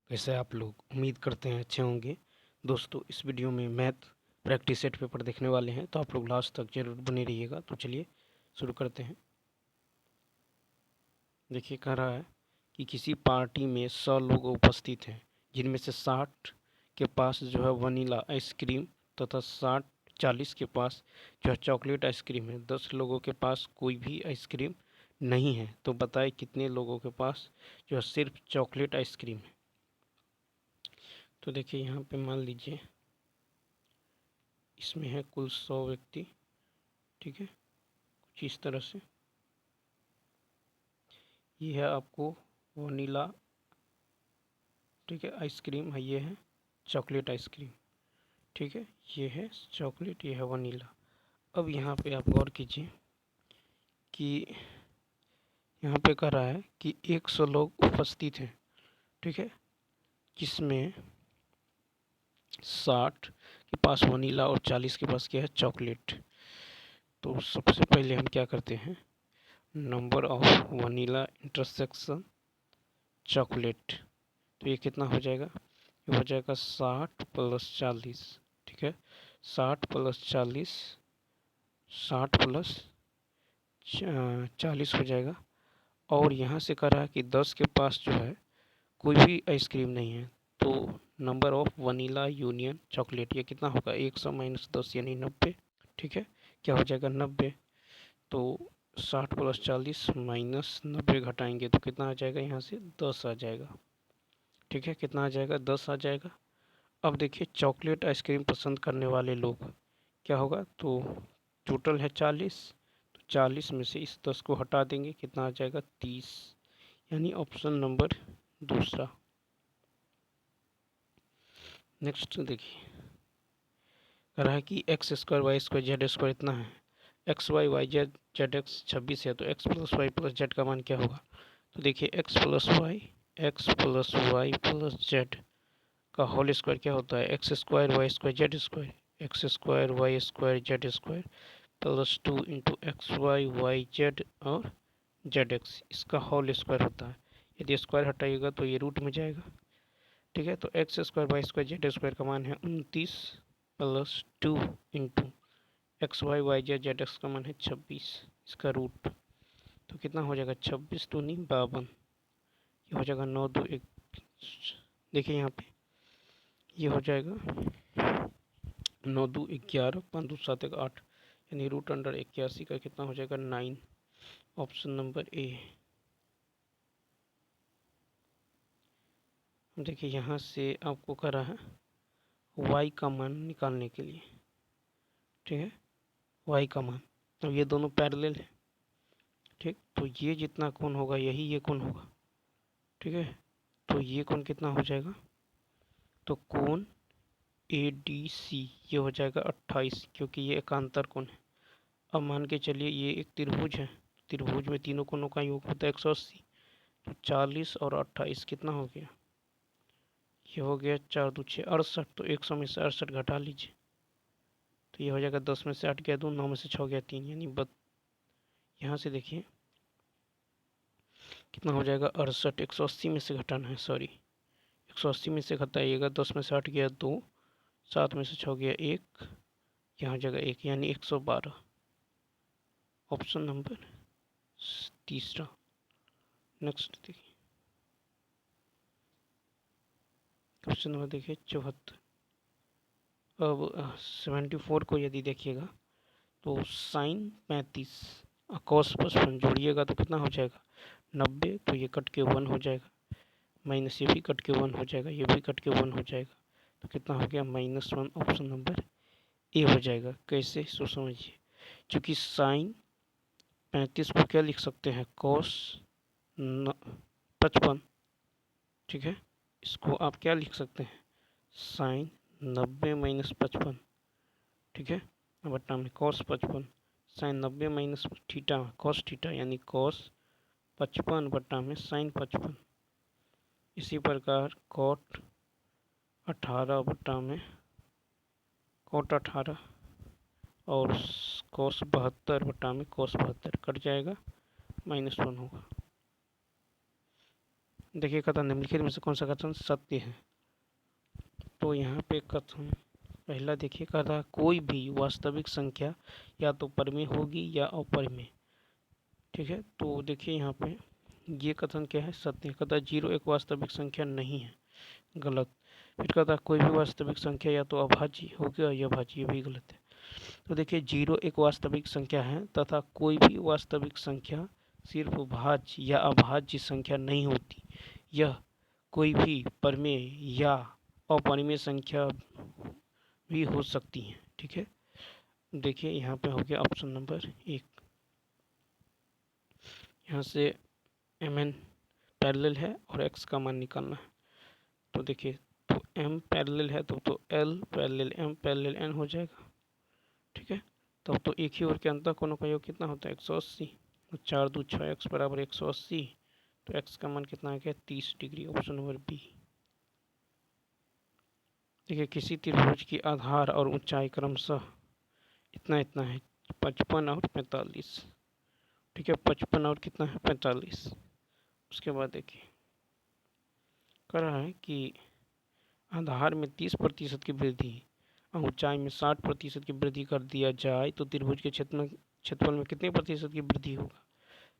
कैसे आप लोग? उम्मीद करते हैं अच्छे होंगे। दोस्तों, इस वीडियो में मैथ प्रैक्टिस सेट पेपर देखने वाले हैं, तो आप लोग लास्ट तक जरूर बने रहिएगा। तो चलिए शुरू करते हैं। देखिए, कह रहा है कि किसी पार्टी में 100 लोग उपस्थित हैं, जिनमें से 60 के पास जो है वनीला आइसक्रीम तथा 40 के पास जो है चॉकलेट आइसक्रीम है। 10 लोगों के पास कोई भी आइसक्रीम नहीं है। तो बताए कितने लोगों के पास जो है सिर्फ चॉकलेट आइसक्रीम है। तो देखिए, यहाँ पे मान लीजिए इसमें है कुल 100 व्यक्ति। ठीक है, कुछ इस तरह से ये है आपको वनीला। ठीक है, आइसक्रीम है, ये है चॉकलेट आइसक्रीम। ठीक है, ये है चॉकलेट, ये है वनीला। अब यहाँ पे आप गौर कीजिए कि यहाँ पे कह रहा है कि 100 लोग उपस्थित हैं। ठीक है, जिसमें 60 के पास वनीला और 40 के पास क्या है, चॉकलेट। तो सबसे पहले हम क्या करते हैं, number of vanilla intersection chocolate. तो ये कितना हो जाएगा, ये हो जाएगा 60 प्लस 40। ठीक है, 60 प्लस 40, 60 प्लस 40 हो जाएगा। और यहाँ से कह रहा है कि 10 के पास जो है कोई भी आइसक्रीम नहीं है। तो number of vanilla union chocolate ये कितना होगा, 100 माइनस 10 यानी 90। ठीक है, क्या हो जाएगा, 90। तो 60 प्लस 40 माइनस 90 घटाएंगे तो कितना आ जाएगा, यहाँ से 10 आ जाएगा। ठीक है, कितना आ जाएगा, 10 आ जाएगा। अब देखिए, चॉकलेट आइसक्रीम पसंद करने वाले लोग क्या होगा, तो टोटल है 40। तो 40 में से इस 10 को हटा देंगे, कितना आ जाएगा, 30। यानी ऑप्शन नंबर दूसरा। नेक्स्ट देखिए, कह रहा है कि x square y square z square इतना है। X y y z z x 26 है, तो x plus y plus z का मान क्या होगा। तो देखिए, x plus y plus z का होल स्क्वायर क्या होता है, x square y square z square. X square y square z square plus 2 into x y y z और जेड एक्स, इसका होल स्क्वायर होता है। यदि स्क्वायर हटाइएगा तो ये रूट में जाएगा। ठीक है, तो x square y square z square का मान है 29 plus 2 into x y y z z x का मान है 26, इसका रूट। तो कितना हो जाएगा, 26 दूनी 52, ये हो जाएगा 9 2 1। देखिए यहाँ पे ये हो जाएगा 9 2 11, 5 2 7 1 8, यानी रूट अंडर 81 का कितना हो जाएगा, 9। Option number A. देखिए, यहाँ से आपको कह रहा है y का मान निकालने के लिए। ठीक है, y का मान, अब ये दोनों पैरेलल है। ठीक, तो ये जितना कोण होगा यही ये कोण होगा। ठीक है, तो ये कोण कितना हो जाएगा, तो कोण ADC ये हो जाएगा 28, क्योंकि ये एकांतर कोण है। अब मान के चलिए ये एक त्रिभुज है, त्रिभुज में तीनों कोणों का योग होता है 180। तो 40 और 28 कितना हो गया, ये हो गया 4 2 6 68। तो 100 में से 68 घटा लीजिए, तो ये हो जाएगा 10 में से 8 गया 2, 9 में से 6 गया 3, यानी यहाँ से देखिए कितना हो जाएगा, 68। 180 में से घटाना है, सॉरी 180 में से घटाइएगा, 10 में से 8 गया 2, 7 में से 6 गया 1, यहाँ जगह 1, यानी 112। ऑप्शन नंबर तीसरा। नेक्स्ट देखिए, क्वेश्चन नंबर देखिए 74। अब 74 को यदि देखिएगा तो साइन 35 और कॉस 55 जोड़िएगा तो कितना हो जाएगा, 90। तो ये कट के 1 हो जाएगा, माइनस ये भी कट के 1 हो जाएगा, ये भी कट के 1 हो जाएगा। तो कितना हो गया, -1। ऑप्शन नंबर ए हो जाएगा। कैसे, सो समझिए, क्योंकि साइन 35 को क्या लिख सकते हैं, कॉस 55। ठीक है, इसको आप क्या लिख सकते हैं, साइन 90 माइनस 55। ठीक है, बट्टा में cos 55, sine 90 minus theta cos theta, यानी कॉस 55 बट्टा में साइन 55। इसी प्रकार कॉट 18 बट्टा में कॉट 18 और कॉस 72 बट्टा में कॉस 72 कट जाएगा, -1 होगा। देखिए कथन निम्नलिखित में से कौन सा कथन सत्य है। तो यहाँ पे कथन पहला देखिए कथा कोई भी वास्तविक संख्या या तो परिमेय होगी या अपरिमेय। ठीक है, तो देखिए यहाँ पे ये कथन क्या है, सत्य है। कथा 0 एक वास्तविक संख्या नहीं है, गलत। फिर कथा कोई भी वास्तविक संख्या या तो अभाज्य होगी या भाज्य, ये भी गलत है। तो देखिए 0 एक वास्तविक संख्या है तथा कोई भी वास्तविक संख्या सिर्फ भाज्य या अभाज्य संख्या नहीं होती, यह कोई भी परिमेय या अपरिमेय संख्या भी हो सकती है। ठीक है, देखिए यहाँ पे हो गया ऑप्शन नंबर 1। यहाँ से mn पैरेलल है और x का मान निकालना है। तो देखिए तो m पैरेलल है तो l parallel m parallel n हो जाएगा। ठीक है, तब तो एक ही ओर के अंतः कोणों का योग कितना होता है 180। तो 4 2 6 x बराबर 180, तो x का मान कितना आ गया 30 डिग्री, ऑप्शन नंबर बी। देखिए किसी त्रिभुज की आधार और ऊंचाई क्रमशः इतना इतना है, 55 और 45। ठीक है, 55 और कितना है 45। उसके बाद देखिए कह रहा है कि आधार में 30% की वृद्धि और ऊंचाई में 60% की वृद्धि कर दिया जाए तो त्रिभुज के क्षेत्रफल में कितने प्रतिशत की वृद्धि होगा।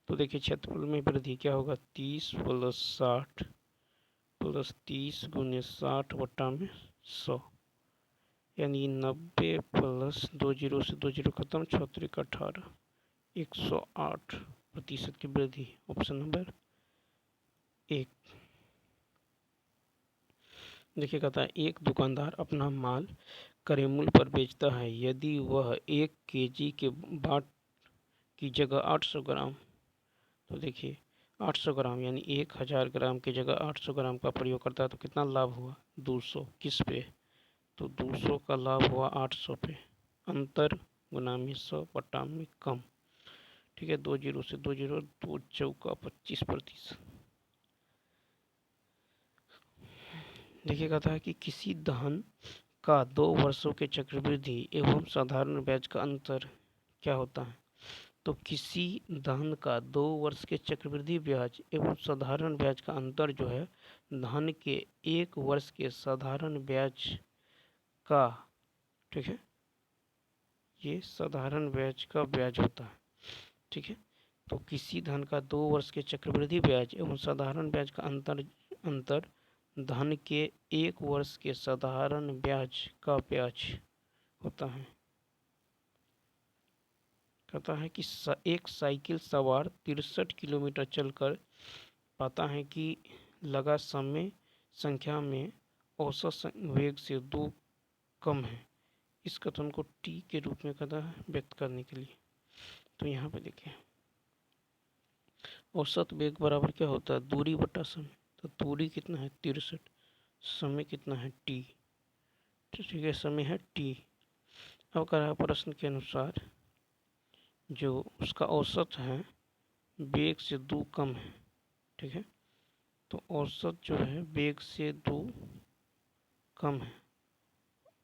तो देखिए क्षेत्रफल में वृद्धि क्या होगा 30 + 60 + 30 × 60 बटा में 100, यानी 90 + 2 जीरो से 2 जीरो खत्म, 6 × 18, 108% की वृद्धि, ऑप्शन नंबर 1। देखिए कहता है एक दुकानदार अपना माल क्रय मूल्य पर बेचता है यदि वह 1 kg के बाट की जगह 800 ग्राम, तो देखिए 800 ग्राम यानी 1000 ग्राम की जगह 800 ग्राम का प्रयोग करता है तो कितना लाभ हुआ 200। किस पे, तो 200 का लाभ हुआ 800 पे, अंतर गुना में 100 बटा में कम। ठीक है, 2 जीरो से 2 जीरो, 2 चौका 25%। देखिए कहता है कि किसी धन का 2 वर्षों के चक्रवृद्धि एवं साधारण ब्याज का अंतर क्या होता है। तो किसी धन का 2 वर्ष के चक्रवृद्धि ब्याज एवं साधारण ब्याज का अंतर जो है धन के 1 वर्ष के साधारण ब्याज का, ठीक है, ये साधारण ब्याज का ब्याज होता है। ठीक है, तो किसी धन का 2 वर्ष के चक्रवृद्धि ब्याज एवं साधारण ब्याज का अंतर धन के 1 वर्ष के साधारण ब्याज का ब्याज होता है। कहता है कि एक साइकिल सवार 63 किलोमीटर चलकर पाता है कि लगा समय संख्या में औसत वेग से 2 कम है। इस कथन को टी के रूप में कहता है व्यक्त करने के लिए। तो यहाँ पे देखिए औसत वेग बराबर क्या होता है दूरी बटा समय। तो दूरी कितना है 63, समय कितना है टी। ठीक है, समय है टी। अब कह रहा है प्रश्न के अनुसार जो उसका औसत है वेग से 2 कम है। ठीक है, तो औसत जो है वेग से 2 कम है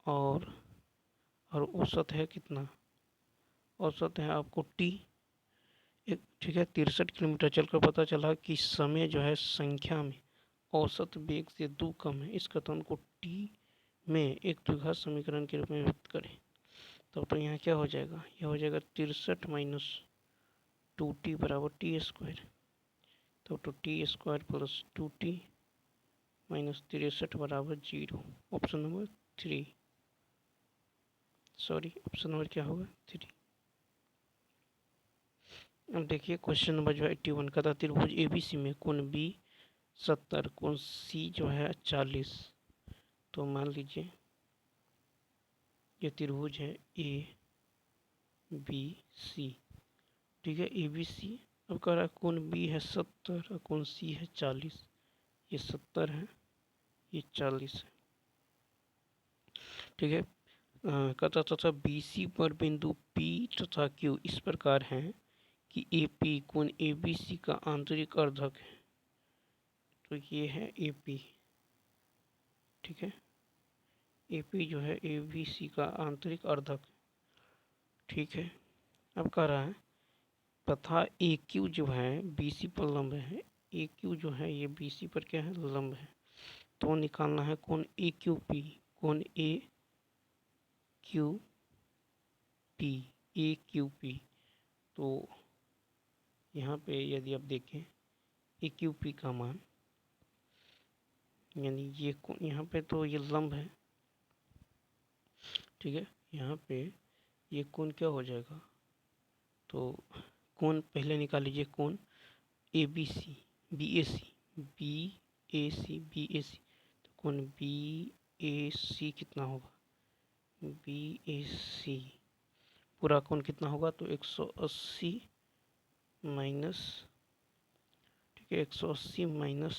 और औसत है कितना, औसत है आपको टी एक। ठीक है, 63 किलोमीटर चलकर पता चला कि समय जो है संख्या में औसत वेग से 2 कम है। इस कथन को टी में एक द्विघात समीकरण के रूप में व्यक्त करें तो यहाँ क्या हो जाएगा, यह हो जाएगा 63 - 2t बराबर t²। तो t² + 2t - 63 बराबर 0, option number 3। Sorry, option number क्या होगा 3। अब देखिए क्वेश्चन नंबर जो है 81 का था त्रिभुज ABC में कोण B 70, कोण C जो है 40। तो मान लीजिए ये त्रिभुज है ABC। ठीक है, ABC। अब कह रहा है कोण B है 70 और कोण C है 40। ये 70 है, ये 40 है। ठीक है, कहता तथा BC पर बिंदु P तथा Q इस प्रकार हैं कि AP कोण ABC का आंतरिक अर्धक है। तो ये है AP। ठीक है, AP जो है ABC का आंतरिक अर्धक। ठीक है, अब कह रहा है तथा AQ जो है BC पर लंब है, ए क्यू जो है ये बी सी पर क्या है, लंब है। तो निकालना है कोण ए क्यू पी, कोण ए क्यू पी, ए क्यू पी। तो यहाँ पे यदि आप देखें ए क्यू पी का मान, यानी ये यहाँ पे तो ये लंब है, ठीक है। यहाँ पे ये कोण क्या हो जाएगा, तो कोण पहले निकाल लीजिए, कोण A B C, B A C, B A C, B A C. तो कोण बी ए सी कितना होगा, बी ए सी पूरा कोण कितना होगा, तो 180 माइनस, ठीक है, 180 माइनस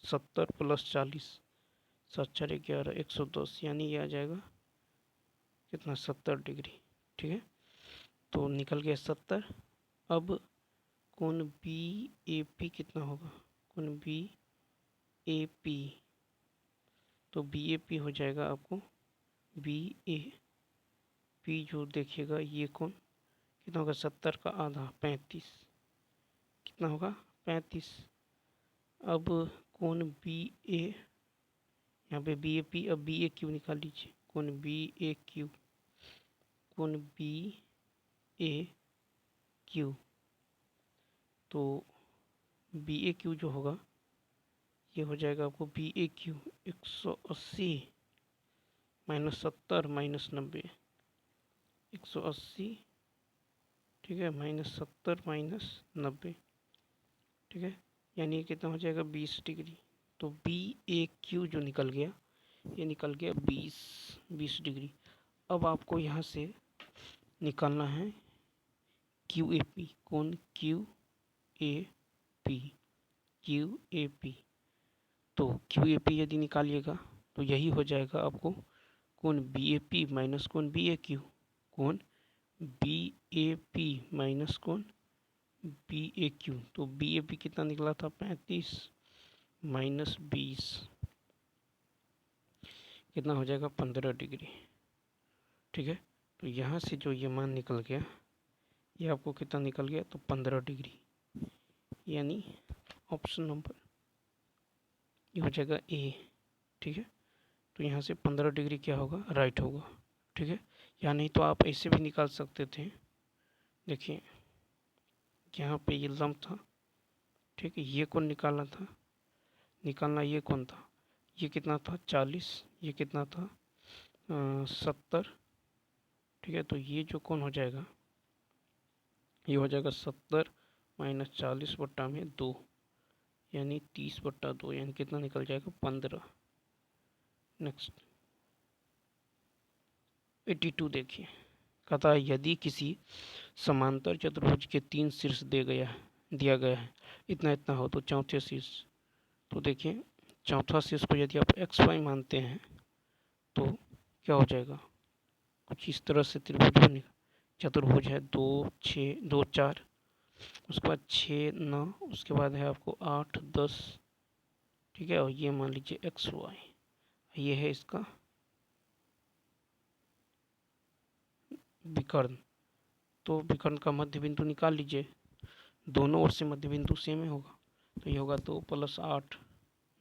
70 प्लस 40, 7×4 = 110, यानी ये आ जाएगा कितना, 70 डिग्री, ठीक है। तो निकल गया 70। अब कोण बी ए पी कितना होगा, कोण बी ए पी, तो बी ए पी हो जाएगा आपको, बी ए पी जो देखिएगा ये कोण कितना होगा, 70 का आधा 35, कितना होगा 35। अब कोण बी ए, यहाँ पे बी ए पी, अब बी ए क्यू निकाल लीजिए, कोण बी ए क्यू, कोण बी ए क्यू। तो बी ए क्यू जो होगा ये हो जाएगा आपको बी ए क्यू 180 माइनस 70 माइनस 90, 180, ठीक है, माइनस 70 माइनस 90, ठीक है, यानी कितना हो जाएगा 20 डिग्री। तो बी ए क्यू जो निकल गया, ये निकल गया 20 डिग्री। अब आपको यहाँ से निकालना है क्यू ए पी, कोण Q A P, Q A P. तो क्यू ए पी यदि निकालिएगा तो यही हो जाएगा आपको कोण बी ए पी माइनस कोण बी ए क्यू, कोण बी ए पी माइनस कोण बी ए क्यू। तो बी ए पी कितना निकला था, 35 माइनस 20, कितना हो जाएगा 15 डिग्री, ठीक है। तो यहाँ से जो ये मान निकल गया, ये आपको कितना निकल गया, तो 15 डिग्री, यानी ऑप्शन नंबर ये हो जाएगा ए, ठीक है। तो यहाँ से 15 डिग्री क्या होगा, राइट होगा, ठीक है। या नहीं तो आप ऐसे भी निकाल सकते थे, देखिए यहाँ पे ये लंब था, ठीक है, ये कौन निकालना ये कौन था, ये कितना था 40, ये कितना था 70, ठीक है। तो ये जो कौन हो जाएगा, ये हो जाएगा 70 माइनस 40/2, यानी 30/2, यानी कितना निकल जाएगा 15। नेक्स्ट 82 देखिए, कहता है यदि किसी समांतर चतुर्भुज के 3 शीर्ष दिया गया है, इतना इतना हो, तो चौथे शीर्ष, तो देखिए चौथा शीर्ष को यदि आप एक्स वाई मानते हैं तो क्या हो जाएगा, कुछ इस तरह से त्रिभुज बनेगा। चतुर्भुज है 2 6 2 4, उसके बाद 6 9, उसके बाद है आपको 8 10, ठीक है। और ये मान लीजिए एक्स वाई, ये है इसका विकर्ण। तो विकर्ण का मध्य बिंदु निकाल लीजिए, दोनों ओर से मध्य बिंदु सेम ही होगा। तो ये होगा 2 +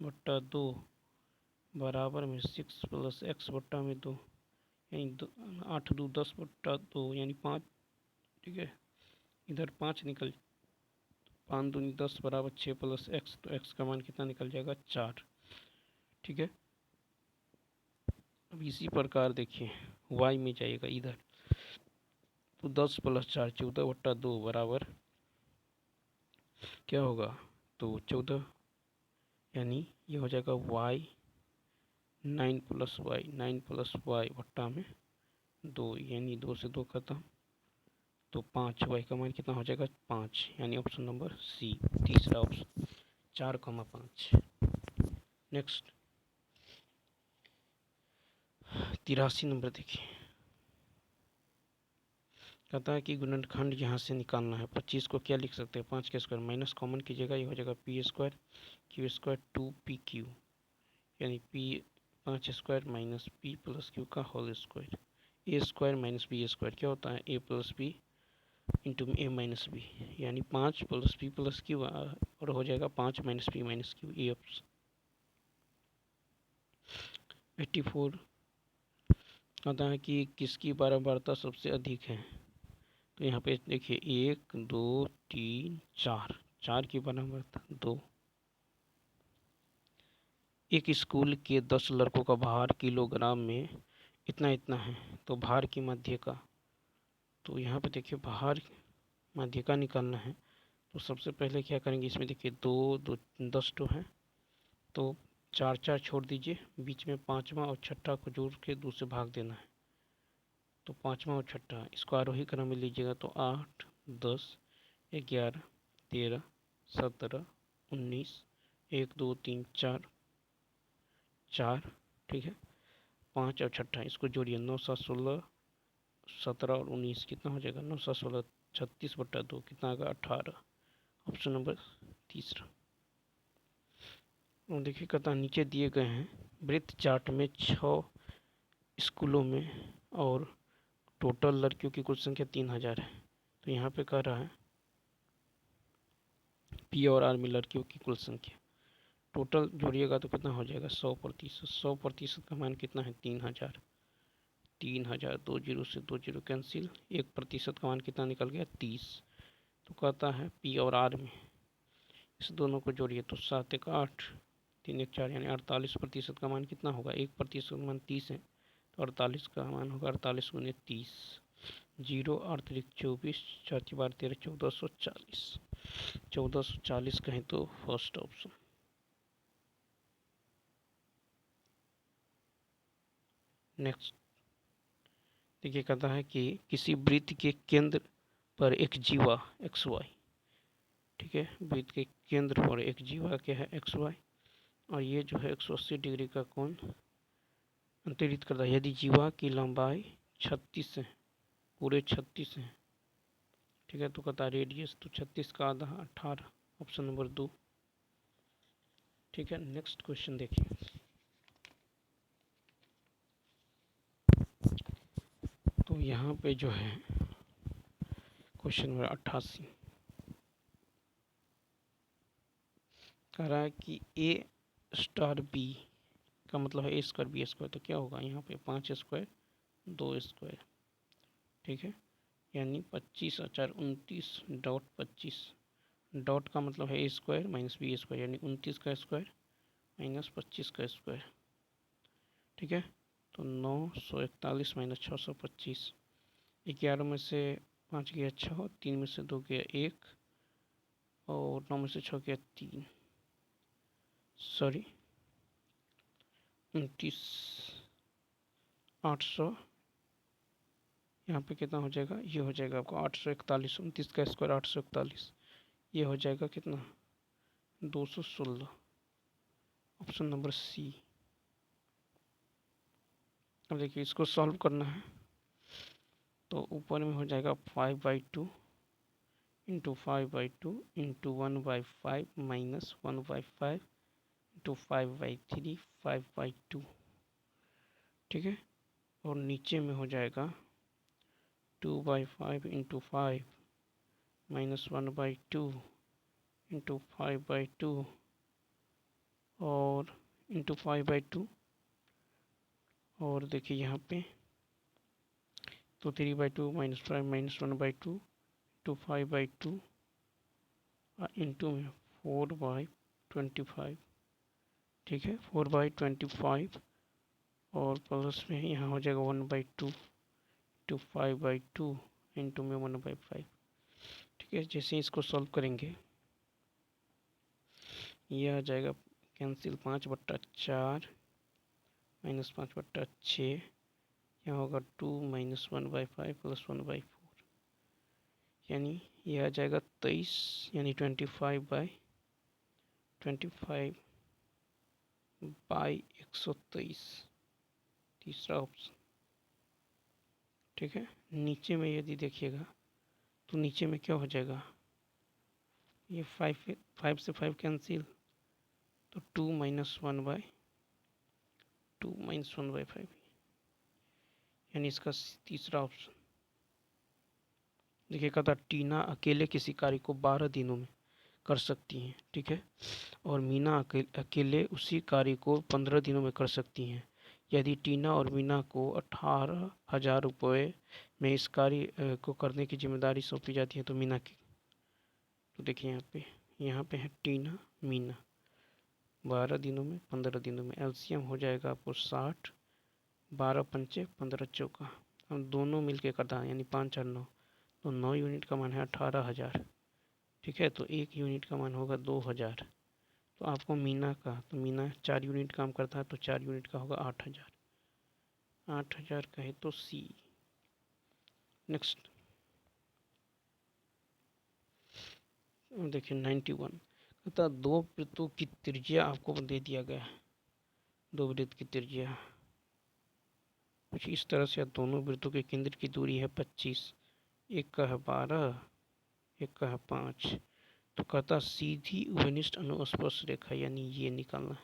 8/2 बराबर में 6 + x/2, यानी 8 2 10/2, यानी 5, ठीक है। इधर 5 निकल, 5 दूनी 10 बराबर 6 + x, तो x का मान कितना निकल जाएगा 4, ठीक है। अब इसी प्रकार देखिए y में जाइएगा इधर, तो 10 + 4 14/2 बराबर क्या होगा, तो 14, यानी ये हो जाएगा y 9 + y 2, यानी 2 से 2 खत्म, तो 5, y का मान कितना हो जाएगा 5, यानी ऑप्शन नंबर सी, तीसरा ऑप्शन 4,5। नेक्स्ट 83 नंबर देखिए, कहता है कि गुणनखंड यहाँ से निकालना है। 25 को क्या लिख सकते हैं, 5 का स्क्वायर, माइनस कॉमन कीजिएगा, ये हो जाएगा p² q² 2pq, यानी p 5 square minus p + q का होल स्क्वायर। a² - b² क्या होता है, a + b × a - b, यानी 5 + p + q, और हो जाएगा 5 माइनस पी माइनस क्यू, ये ऑप्शन। 84 कहता है कि किसकी बारंबारता सबसे अधिक है। तो यहाँ पे देखिए 1 2 3 4, 4 की बारंबारता 2। एक स्कूल के 10 लड़कों का भार किलोग्राम में इतना इतना है, तो भार की मध्य का, तो यहाँ पे देखिए भार मध्य का निकालना है। तो सबसे पहले क्या करेंगे, इसमें देखिए 2 2 10 तो है, तो 4 4 छोड़ दीजिए, बीच में पाँचवा और छठा को जोड़ के 2 से भाग देना है। तो पाँचवा और छठा इसको आरोही क्रम में लीजिएगा, तो 8 10 11 13 17 19 1 2 3 4 4, ठीक है। 5 और छठा इसको जोड़िए, 9 7 16 17 और 19 कितना हो जाएगा, 9 7 16 36/2 कितना आएगा 18। ऑप्शन नंबर तीसरा। और देखिए कहता नीचे दिए गए हैं वृत्त चार्ट में 6 स्कूलों में और टोटल लड़कियों की कुल संख्या 3000 है। तो यहाँ पे कह रहा है पी और आर में लड़कियों की कुल संख्या, टोटल जोड़िएगा तो कितना हो जाएगा 100%। 100% का मान कितना है 3000। 3000, 2 जीरो से 2 जीरो कैंसिल, 1% का मान कितना निकल गया 30। तो कहता है पी और आर में इस दोनों को जोड़िए, तो 7 1 8 3 1 4 यानी 48% का मान कितना होगा, 1% का मान 30 है, तो 48 का मान होगा 48 गुने 30, 0 8 3 24 4 12 13 1440। 1440 कहें तो फर्स्ट ऑप्शन। नेक्स्ट देखिए कहता है कि किसी वृत्त के केंद्र पर एक जीवा एक्स वाई, ठीक है, वृत्त के केंद्र पर एक जीवा क्या है एक्स वाई, और ये जो है 180 डिग्री का कोण अंतरित करता है यदि जीवा की लंबाई 36 है, पूरे 36 है, ठीक है। तो कहता है रेडियस, तो 36 का आधा 18, ऑप्शन नंबर 2, ठीक है। नेक्स्ट क्वेश्चन देखिए, तो यहाँ पे जो है क्वेश्चन नंबर 88 कह रहा है कि ए स्टार बी का मतलब है ए स्क्वायर बी स्क्वायर, तो क्या होगा यहाँ पे 5 स्क्वायर 2 स्क्वायर, ठीक है, यानी 25 और 4 29.25, डॉट का मतलब है ए स्क्वायर माइनस बी स्क्वायर यानी 29 का स्क्वायर माइनस 25 का स्क्वायर, ठीक है। तो 941 माइनस 625, 11 में से 5 गया 6, 3 में से 2 गया 1 और 9 में से 6 गया 3, सॉरी 29 800, यहाँ पे कितना हो जाएगा, ये हो जाएगा आपको 841, 29 का स्क्वायर 841, ये हो जाएगा कितना 216, ऑप्शन नंबर सी। अब देखिए इसको सॉल्व करना है, तो ऊपर में हो जाएगा 5/2 इंटू 5/2 इंटू 1/5 माइनस 1/5 इंटू 5/3 5/2, ठीक है। और नीचे में हो जाएगा 2/5 इंटू 5 माइनस 1/2 इंटू 5/2 और इंटू 5/2, और देखिए यहाँ पे तो 3/2 माइनस 5 माइनस 1/2 इंटू 5/2 इंटू में 4/25, ठीक है, 4/25 और प्लस में यहाँ हो जाएगा 1/2 इंटू 5/2 इंटू में 1/5, ठीक है। जैसे इसको सॉल्व करेंगे यह आ जाएगा कैंसिल, 5/4 माइनस 5/6, यहाँ होगा 2 माइनस 1/5 प्लस 1/4, यानी यह आ जाएगा 23 यानी 25/123, तीसरा ऑप्शन, ठीक है। नीचे में यदि देखिएगा तो नीचे में क्या हो जाएगा, ये 5 से 5 कैंसिल, तो 2 माइनस 1/5 यानी इसका तीसरा ऑप्शन। देखिए कहता टीना अकेले किसी कार्य को 12 दिनों में कर सकती हैं, ठीक है। और मीना अकेले उसी कार्य को 15 दिनों में कर सकती हैं। यदि टीना और मीना को 18,000 रुपये में इस कार्य को करने की जिम्मेदारी सौंपी जाती है तो मीना की, तो देखिए यहाँ पे है टीना मीना, 12 दिनों में 15 दिनों में, एलसीएम हो जाएगा आपको 60, 12 पंचे 15 चौका, हम दोनों मिलके करता है यानी 5 और 9, तो 9 यूनिट का मान है 18,000, ठीक है। तो 1 यूनिट का मान होगा 2,000। तो आपको मीना का, तो मीना 4 यूनिट काम करता है तो 4 यूनिट का होगा 8,000, 8,000 का है तो सी। नेक्स्ट देखिए 91, अतः दो वृत्तों की त्रिज्या आपको दे दिया गया है, दो वृत्त की त्रिज्या कुछ इस तरह से, दोनों वृत्तों के केंद्र की दूरी है 25, एक का है 12, एक का है 5। तो कहता सीधी उभयनिष्ठ अनुस्पर्श रेखा यानी ये निकालना है,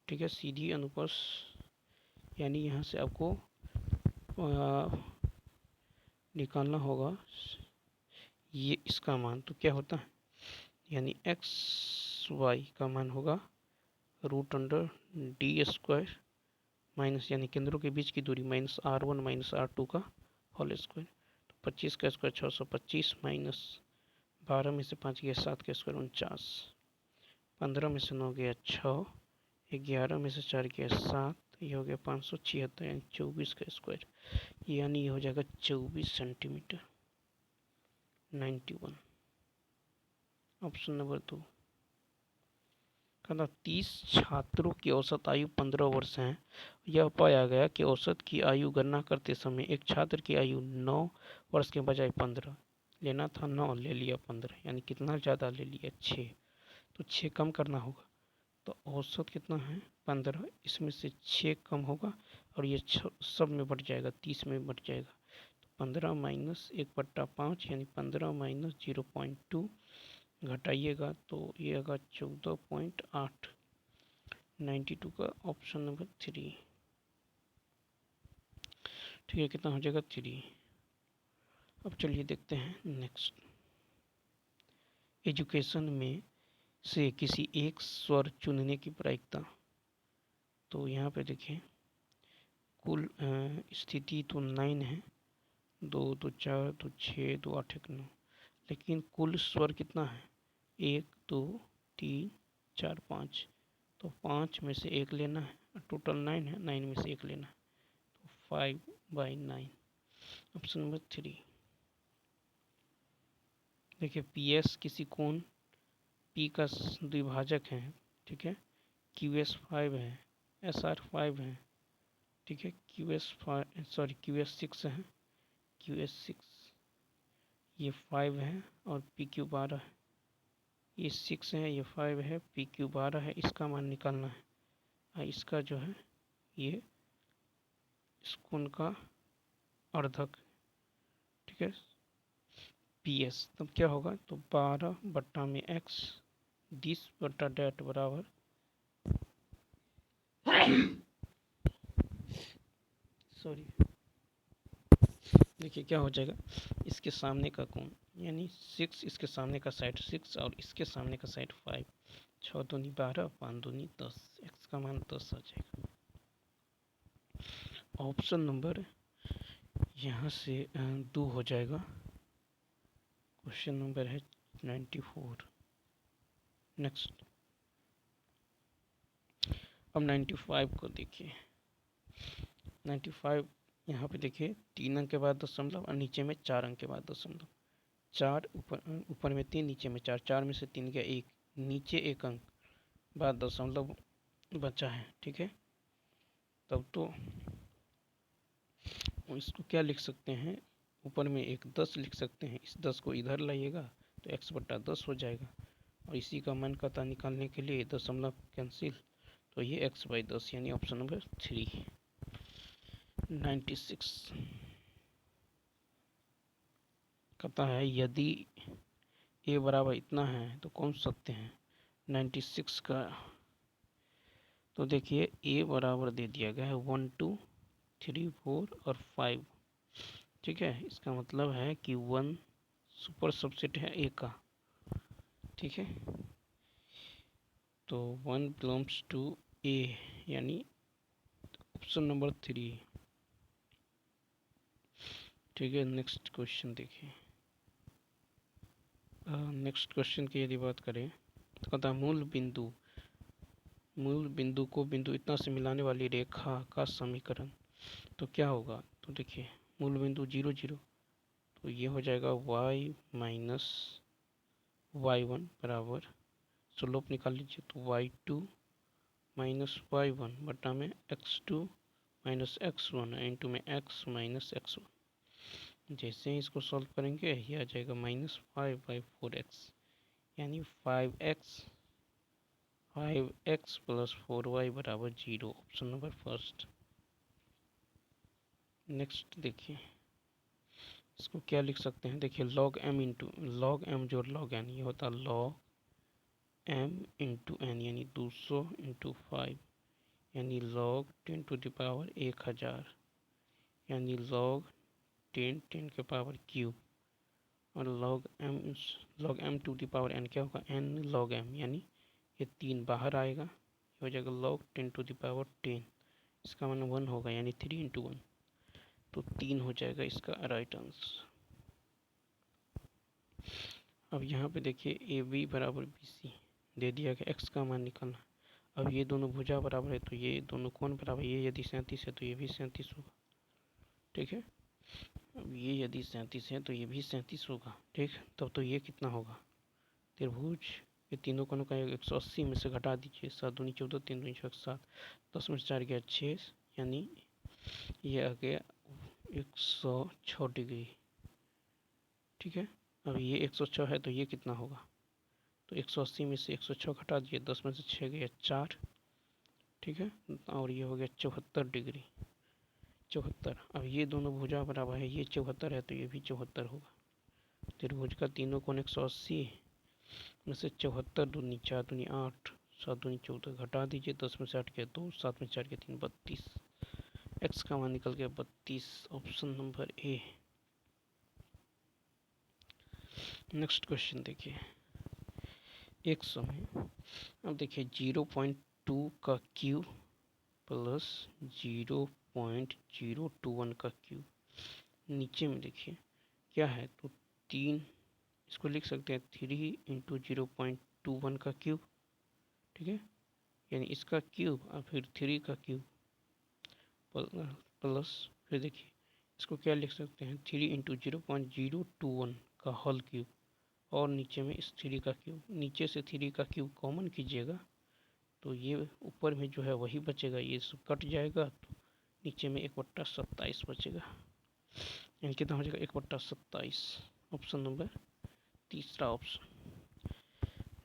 ठीक है। सीधी अनुस्पर्श यानी यहाँ से आपको निकालना होगा ये इसका मान, तो क्या होता है यानी एक्स वाई का मान होगा √d² माइनस यानी केंद्रों के बीच की दूरी माइनस R1 माइनस R2 का होल स्क्वायर। तो 25 का स्क्वायर 625 माइनस 12 में से 5 गया 7 का स्क्वायर 49, 15 में से 9 गया 6, 11 में से 4 गया 7, ये हो गया 576 यानी 24 का स्क्वायर, यानी ये हो जाएगा 24 सेंटीमीटर। 91 option number 2। कहना 30 छात्रों की औसत आयु 15 वर्ष है। यह पाया गया कि औसत की आयु गणना करते समय एक छात्र की आयु 9 वर्ष के बजाय 15 लेना था, 9 ले लिया 15, यानी कितना ज़्यादा ले लिया 6, तो 6 कम करना होगा। तो औसत कितना है 15, इसमें से 6 कम होगा और ये सब में बढ़ जाएगा, 30 में बढ़ जाएगा। तो 15 माइनस 1/5 यानी 15 माइनस 0.2 घटाइएगा तो ये आएगा 14.8। 92 का ऑप्शन नंबर 3, ठीक है। कितना हो जाएगा 3। अब चलिए देखते हैं नेक्स्ट। एजुकेशन में से किसी एक स्वर चुनने की प्रायिकता, तो यहाँ पे देखिए कुल स्थिति तो 9 है, 2 2 4 2 6 2 8 1 9, लेकिन कुल स्वर कितना है 1 2 3 4 5, तो 5 में से 1 लेना है, टोटल 9 है, 9 में से 1 लेना है, तो 5/9 ऑप्शन नंबर 3। देखिए PS किसी कोण P का द्विभाजक है, ठीक है। QS 5 है, SR 5 है, ठीक है। QS 6 है, QS 6 ये 5 है और PQ 12 है, ये 6 है ये 5 है, PQ 12 है, इसका मान निकालना है। इसका जो है ये इस कोण का अर्धक, ठीक है। PS तब क्या होगा, तो 12 बट्टा में x 20 बट्टा डेट बराबर सॉरी देखिए क्या हो जाएगा, इसके सामने का कोण यानी 6, इसके सामने का साइड 6 और इसके सामने का साइड 5, 6 दूनी 12 5 दूनी 10, x का मान 10 आ जाएगा। ऑप्शन नंबर यहाँ से 2 हो जाएगा। क्वेश्चन नंबर है 94। नेक्स्ट अब 95 को देखिए। 95 यहाँ पे देखिए 3 अंक के बाद दशमलव और नीचे में 4 अंक के बाद दशमलव, 4 ऊपर में 3 नीचे में 4, 4 में से 3 गया 1, नीचे 1 अंक बाद दशमलव बचा है, ठीक है। तब तो इसको क्या लिख सकते हैं, ऊपर में एक 10 लिख सकते हैं, इस 10 को इधर लाइएगा तो x/10 हो जाएगा, और इसी का मान पता निकालने के लिए दशमलव कैंसिल, तो ये x/10 यानी ऑप्शन नंबर 3। 96 कहता है यदि a बराबर इतना है तो कौन सकते हैं 96 का, तो देखिए a बराबर दे दिया गया है 1 2 3 4 और 5, ठीक है। इसका मतलब है कि 1 सुपर सबसेट है a का, ठीक है, तो 1 बिलोंग्स टू ए, यानी ऑप्शन नंबर 3। ठीक है, नेक्स्ट क्वेश्चन देखिए। नेक्स्ट क्वेश्चन की यदि बात करें तो कहता है मूल बिंदु को बिंदु इतना से मिलाने वाली रेखा का समीकरण। तो क्या होगा, तो देखिए मूल बिंदु 0 0, तो ये हो जाएगा y माइनस y1 बराबर, स्लोप निकाल लीजिए, तो y2 माइनस y1 बटा में x2 माइनस x1 इंटू में x माइनस x1। जैसे ही इसको सॉल्व करेंगे ये आ जाएगा -5/4x, यानी 5x प्लस 4y बराबर 0, ऑप्शन नंबर फर्स्ट। नेक्स्ट देखिए, इसको क्या लिख सकते हैं, देखिए log m जोड़ log n, ये होता है log m इंटू n, यानी 200 इंटू 5, यानी log 10 टू द पावर 1000, यानी log 10 के पावर क्यूब, और log m to the power n क्या होगा, n log m, यानी ये 3 बाहर आएगा, ये हो जाएगा log 10 टू द पावर 10, इसका मतलब 1 होगा, यानी 3 इंटू 1, तो 3 हो जाएगा इसका राइट आंसर। अब यहाँ पे देखिए ए बी बराबर बी सी दे दिया गया, x का मान निकालना। अब ये दोनों भुजा बराबर है, तो ये दोनों कोण बराबर, ये यदि 37 है तो ये भी 37 होगा। ठीक है, अब ये यदि 37 है तो ये भी 37 होगा। ठीक, तब तो ये कितना होगा, त्रिभुज ये तीनों कोणों का 180 में से घटा दीजिए, 7 दूनी 14, 3 दूनी 6, 7, 10 में से 4 गया 6, यानी ये आ गया 106 डिग्री। ठीक है, अब ये 106 है तो ये कितना होगा, तो 180 में से 106 घटा दिए, 10 में से 6 गया 4। ठीक है, और ये हो गया 74 डिग्री, 74। अब ये दोनों भुजा बराबर है, ये 74 है तो ये भी 74 होगा। त्रिभुज का तीनों कोण 180 में से 74 दूनी 4 दूनी 8, 7 दूनी 14, घटा दीजिए, 10 में से 8 गया 2, 7 में 4 गया 3, 32। एक्स का मान निकल गया 32, option number A. Next question देखिए, 100 में अब देखिए 0.2 का क्यूब प्लस 0.021 का क्यूब, नीचे में देखिए क्या है, तो 3, इसको लिख सकते हैं 3 इंटू 0.21 का क्यूब। ठीक है, यानी इसका क्यूब और फिर 3 का क्यूब प्लस, फिर देखिए इसको क्या लिख सकते हैं, 3 इंटू 0.021 का होल क्यूब, और नीचे में इस 3 का क्यूब, नीचे से 3 का क्यूब कॉमन कीजिएगा तो ये ऊपर में जो है वही बचेगा, ये सब कट जाएगा, तो नीचे में 1/27 बचेगा, यानी कितना हो जाएगा 1/27, ऑप्शन नंबर तीसरा ऑप्शन।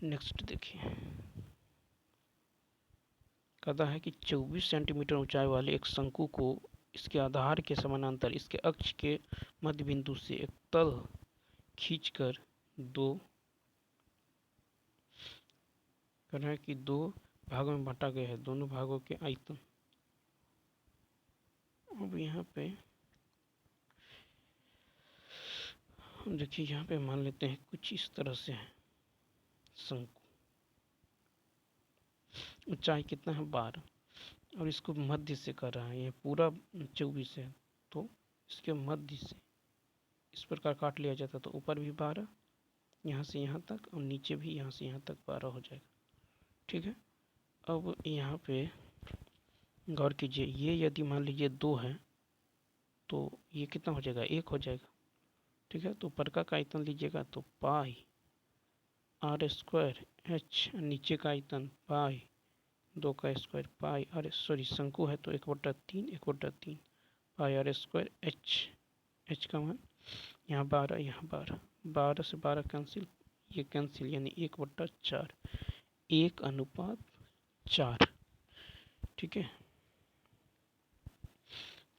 नेक्स्ट देखिए, कहता है कि 24 सेंटीमीटर ऊंचाई वाले एक शंकु को इसके आधार के समानांतर इसके अक्ष के मध्य बिंदु से एक तल खींचकर दो भागों में बांटा गया है, दोनों भागों के आयतन। अब यहाँ पे देखिए, यहाँ पे मान लेते हैं कुछ इस तरह से है शंकु, ऊंचाई कितना है 12, और इसको मध्य से कर रहा है, ये पूरा 24 है, तो इसके मध्य से इस प्रकार काट लिया जाता तो ऊपर भी 12, यहाँ से यहाँ तक, और नीचे भी यहाँ से यहाँ तक 12 हो जाएगा। ठीक है, अब यहाँ पे गौर कीजिए, ये यदि मान लीजिए 2 है तो ये कितना हो जाएगा, 1 हो जाएगा। ठीक है, तो ऊपर का आयतन लीजिएगा तो पाई आर स्क्वायर एच, नीचे का आयतन पाई 2 का स्क्वायर पाई आर, सॉरी शंकु है तो 1/3, 1/3 पाई आर स्क्वायर एच, एच का मान यहाँ 12, यहाँ 12, 12 से 12 कैंसिल, ये कैंसिल, यानी 1/4, 1:4। ठीक है,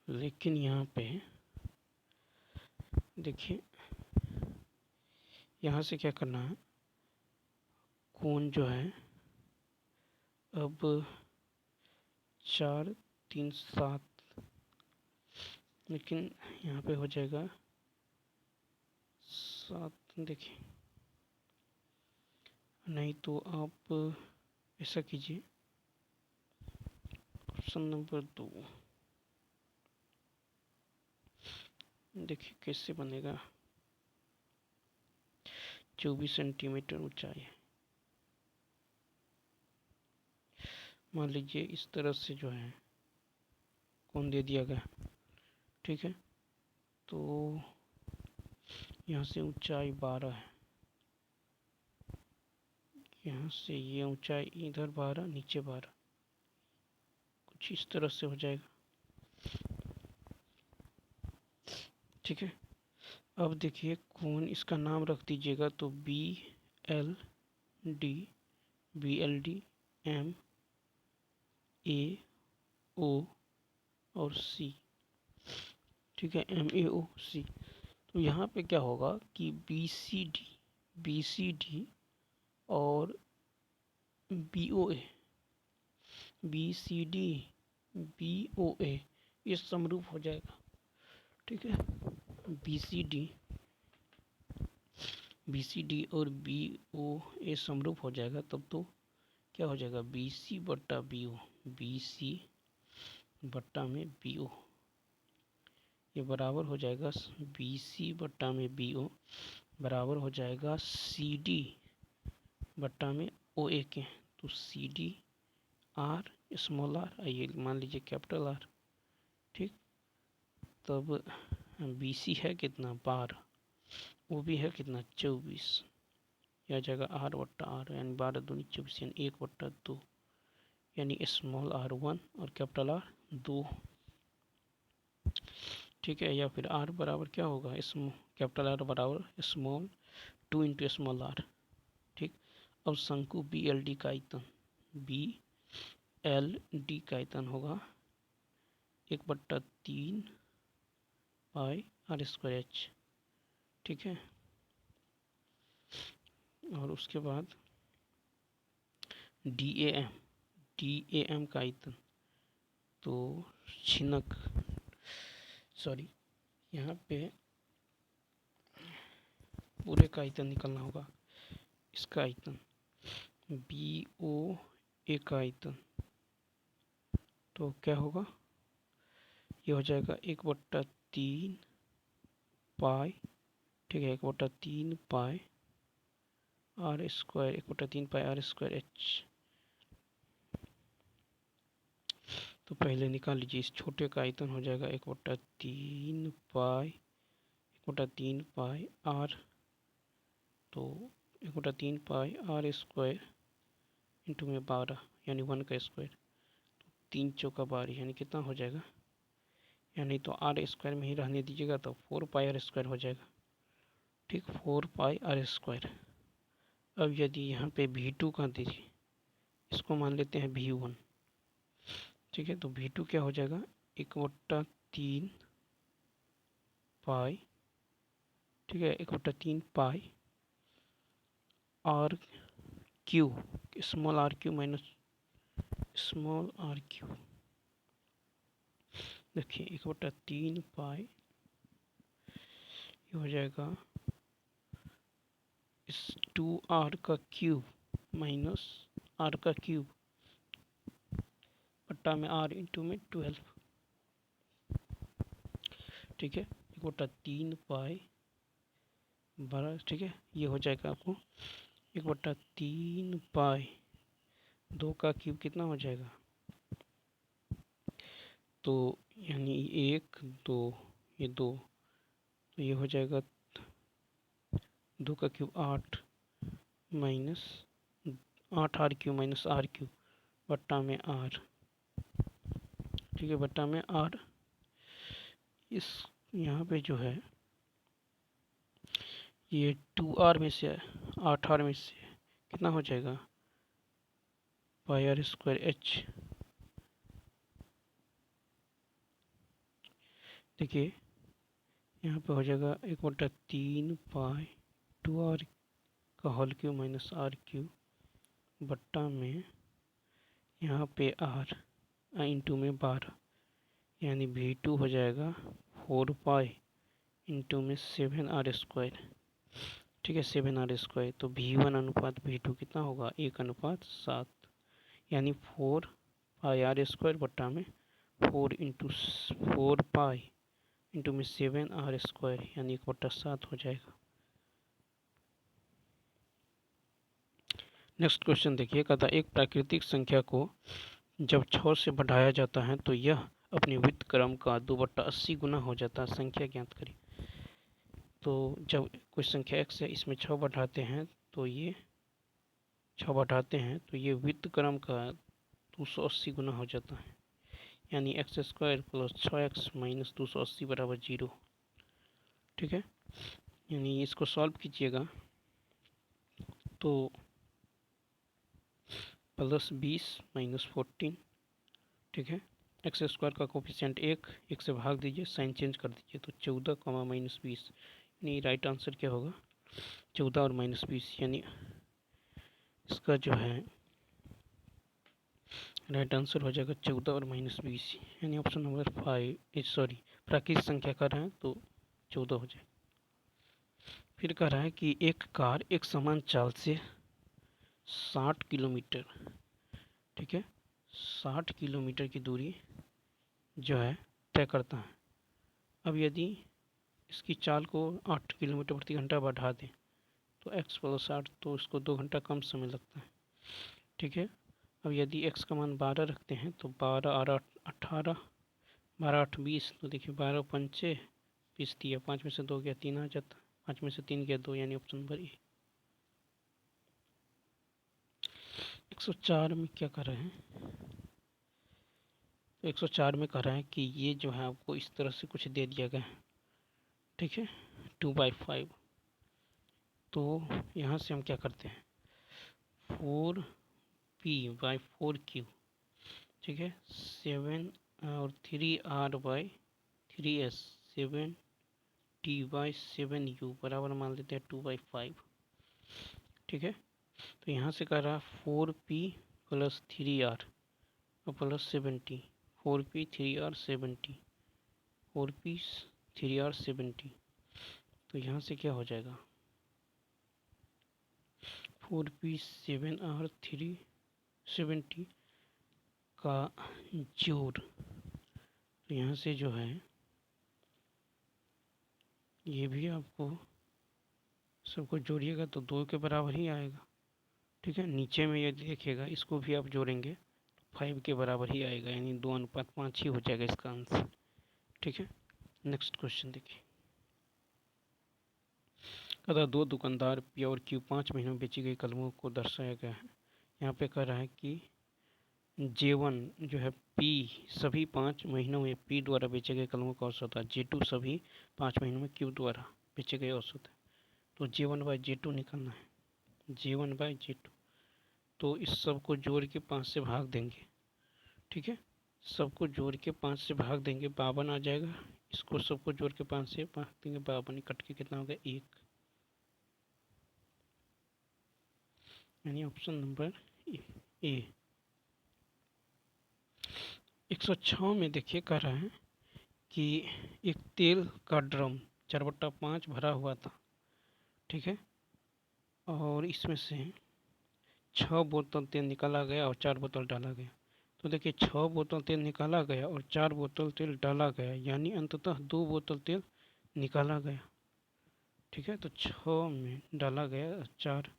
लेकिन यहाँ पे देखिए, यहाँ से क्या करना है, कोण जो है अब 4 3 7, लेकिन यहाँ पे हो जाएगा 7, देखिए नहीं तो आप ऐसा कीजिए, क्वेश्चन नंबर 2 देखिए कैसे बनेगा। 24 सेंटीमीटर ऊंचाई है, मान लीजिए इस तरह से जो है कोण दे दिया गया, ठीक है। तो यहाँ से ऊंचाई 12 है, यहाँ से ये ऊंचाई इधर 12 नीचे 12, कुछ इस तरह से हो जाएगा, ठीक है। अब देखिए कोण, इसका नाम रख दीजिएगा तो BLD, BLD, MAO और C, ठीक है, MAOC। तो यहाँ पे क्या होगा कि BCD और BOA, ये समरूप हो जाएगा, ठीक है। BCD और BOA समरूप हो जाएगा, तब तो क्या हो जाएगा, BC बट्टा BO, BC बट्टा में BO, ये बराबर हो जाएगा BC बट्टा में BO बराबर हो जाएगा CD बट्टा में OA के। तो CD R स्मॉल r, ये मान लीजिए कैपिटल R, ठीक। तब BC है कितना 12, वो भी है कितना 24, यह जाएगा R बट्टा R, यानी 12 दूनी 24, यानी 1/2, यानी स्मॉल r1 और कैपिटल R 2, ठीक है। या फिर R बराबर क्या होगा, कैपिटल R बराबर स्मॉल 2 इंटू स्मॉल r, ठीक। अब शंकु BLD का आयतन, BLD का आयतन होगा 1/3 पाई r²h, ठीक है। और उसके बाद DAM का आयतन, तो छिनक, सॉरी, यहाँ पे पूरे का आयतन निकलना होगा, इसका आयतन BOA का आयतन, तो क्या होगा, ये हो जाएगा 1/3 पाई, ठीक है, 1/3 पाई r², 1/3 पाई r²h। तो पहले निकाल लीजिए, इस छोटे का आयतन हो जाएगा 1/3 पाई, 1/3 पाई r, तो 1/3 पाई r² इंटू में 12, यानी 1 का स्क्वायर, 3 चौका 12, यानी कितना हो जाएगा, यानी तो r² में ही रहने दीजिएगा, तो 4 पाई r² हो जाएगा, ठीक, 4 पाई r²। अब यदि यहाँ पे V2 का दीजिए, इसको मान लेते हैं V1, ठीक है। तो V2 क्या हो जाएगा, 1/3 पाई, ठीक है, 1/3 पाई r Q, small r Q minus small r Q, देखिए 1/3 पाई, ये हो जाएगा इस 2r का क्यूब माइनस r का क्यूब बट्टा में r इंटू में 12, ठीक है, 1/3 पाई बड़ा, ठीक है। ये हो जाएगा आपको 1/3 पाई, 2 का क्यूब कितना हो जाएगा, तो यानी 1 2, ये 2, तो ये हो जाएगा 2 का cube 8 minus 8r cube minus r cube बट्टा में r, ठीक है, बट्टा में r। इस यहाँ पे जो है ये 2r में से 8r में से कितना हो जाएगा, पाई r²h, देखिए यहाँ पे हो जाएगा 1/3 पाई 2r का whole cube minus r cube बट्टा में यहाँ पे r इंटू में 12, यानी V2 हो जाएगा 4 पाई इंटू में 7r², ठीक है, 7r²। तो V1 अनुपात V2 कितना होगा, 1:7, यानी 4πr² बट्टा में 4 इंटू में 7r², यानी 1/7 हो जाएगा। नेक्स्ट क्वेश्चन देखिए, कहता एक प्राकृतिक संख्या को जब 6 से बढ़ाया जाता है तो यह अपने व्युत्क्रम का 2/80 गुना हो जाता है, संख्या ज्ञात करें। तो जब कोई संख्या x है, इसमें 6 बढ़ाते हैं तो ये 6 बढ़ाते हैं तो ये व्युत्क्रम का 280 गुना हो जाता है, यानी x² + 6x - 280 = 0। ठीक है, यानी इसको सॉल्व कीजिएगा तो +20 - 14। ठीक है, x² का कोफिशिएंट 1 से भाग दीजिए, साइन चेंज कर दीजिए तो 14, -20, यानी राइट आंसर क्या होगा, 14 और -20, यानी इसका जो है राइट आंसर हो जाएगा 14 और -20, यानी ऑप्शन नंबर 5, प्राकृतिक संख्या कर रहे हैं तो 14 हो जाएगा। फिर कह रहा है कि एक कार एक समान चाल से 60 किलोमीटर, ठीक है, 60 किलोमीटर की दूरी जो है तय करता है। अब यदि इसकी चाल को 8 किलोमीटर प्रति घंटा बढ़ा दें तो x + 8, तो इसको 2 घंटा कम समय लगता है। ठीक है, अब यदि x का मान 12 रखते हैं तो 12 और 18, 12 8 20, तो देखिए 12 पंचे 20 दिया, 5 में से 2 गया 3 आ जाता, 5 में से 3 गया 2, यानी ऑप्शन नंबर ए। 104 में क्या कर रहे हैं, तो 104 में कह रहा है कि ये जो है आपको इस तरह से कुछ दे दिया गया है। ठीक है, 2/5। तो यहाँ से हम क्या करते हैं, 4p/4q, ठीक है, 7 और 3r/3s, 7t/7u बराबर मान लेते हैं 2/5। ठीक है, तो यहाँ से कह रहा है 4p + 3r + 7t, 4p 3r 7t, 4p 3r 7t, तो यहाँ से क्या हो जाएगा, 4p 7r 3 7t का जोड़, तो यहाँ से जो है ये भी आपको सबको जोड़िएगा तो 2 के बराबर ही आएगा। ठीक है, नीचे में यदि देखिएगा इसको भी आप जोड़ेंगे तो 5 के बराबर ही आएगा, यानी 2:5 ही हो जाएगा इसका आंसर। ठीक है, नेक्स्ट क्वेश्चन देखिए, कहता 2 दुकानदार P और Q 5 महीनों में बेची गई कलमों को दर्शाया गया है। यहाँ पे कह रहा है कि J1 जो है P सभी 5 महीनों में P द्वारा बेचे गए कलमों का औसत है, J2 सभी 5 महीनों में Q द्वारा बेचे गए औसत है। तो J1/J2 निकालना है, J1/J2। तो इस सब को जोड़ के 5 से भाग देंगे। ठीक है, सबको जोड़ के 5 से भाग देंगे, 52 आ जाएगा। इसको सबको जोड़ के 5 से भाग देंगे, 52 कट के कितना होगा, 1, यानी ऑप्शन नंबर ए। 106 में देखिए कह रहा है कि एक तेल का ड्रम 4/5 भरा हुआ था। ठीक है, और इसमें से 6 बोतल तेल निकाला गया और 4 बोतल डाला गया। तो देखिए 6 बोतल तेल निकाला गया और 4 बोतल तेल डाला गया, यानी अंततः 2 बोतल तेल निकाला गया। ठीक है, तो 6 में डाला गया, 4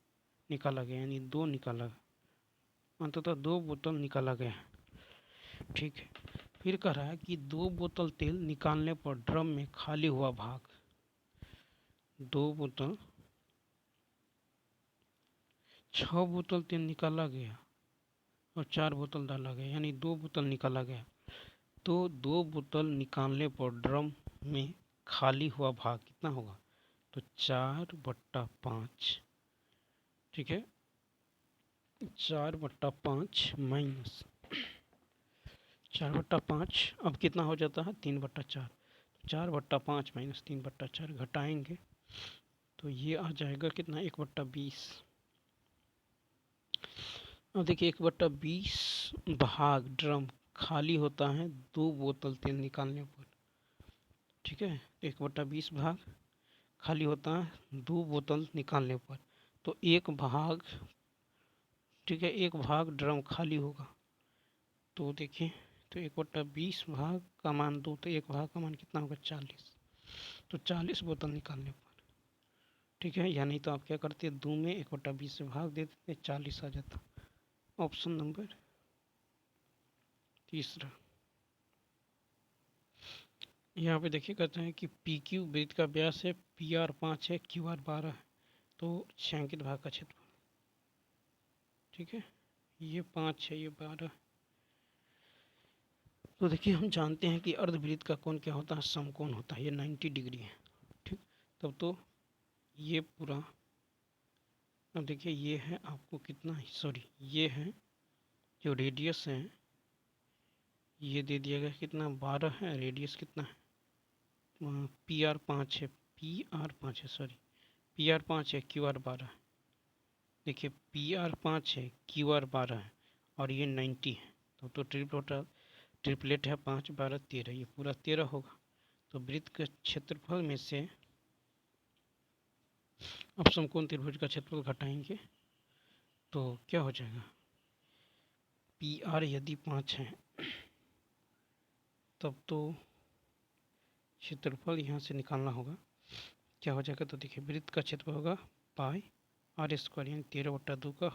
निकाला गया, यानी 2 निकाला, अंततः 2 बोतल निकाला गया। ठीक है, फिर कह रहा है कि 2 बोतल तेल निकालने पर ड्रम में खाली हुआ भाग, 2 बोतल 6 बोतल तेल निकाला गया और 4 बोतल डाला गया, यानी 2 बोतल निकाला गया। तो 2 बोतल निकालने पर ड्रम में खाली हुआ भाग कितना होगा, तो 4/5। ठीक है, 4/5 माइनस 4/5, अब कितना हो जाता है, 3/4। 4/5 माइनस 3/4 घटाएंगे तो ये आ जाएगा कितना, 1/20। अब देखिए 1/20 भाग ड्रम खाली होता है 2 बोतल तेल निकालने पर। ठीक है, 1/20 भाग खाली होता है 2 बोतल निकालने पर। तो एक भाग, ठीक है, एक भाग ड्रम खाली होगा। तो देखिए, तो 1/20 भाग का मान 2, तो एक भाग का मान कितना होगा 40। तो 40 बोतल निकालने पर, ठीक है, या नहीं तो आप क्या करते 2 में 1/20 से भाग दे देते 40 आ जाता। ऑप्शन नंबर तीसरा। यहाँ पे देखिए कहते हैं कि पी क्यू वृत्त का व्यास है, पी आर 5 है, क्यू आर 12 है। तो छायांकित भाग का क्षेत्रफल, ठीक है, ये 5 है, ये 12। तो देखिए हम जानते हैं कि अर्धवृत्त का कोण क्या होता है, समकोण होता है, ये 90 डिग्री है, ठीक। तब तो ये पूरा, अब देखिए ये है आपको कितना, सॉरी ये है जो रेडियस है, ये दे दिया गया कितना 12 है, रेडियस कितना है पी आर 5 है, पी आर 5 है, सॉरी पी आर 5 है, क्यू आर 12 है। देखिए पी आर 5 है, क्यू आर 12 है और ये 90 है। तो ट्रिपलेट है 5 12 13, ये पूरा 13 होगा। तो वृत्त के क्षेत्रफल में से अब समकोण त्रिभुज का क्षेत्रफल घटाएंगे तो क्या हो जाएगा, पी आर यदि 5 है तब तो क्षेत्रफल यहाँ से निकालना होगा, क्या हो जाएगा। तो देखिए वृत्त का क्षेत्रफल होगा पाई आर स्क्वायर, यानी 13/2 का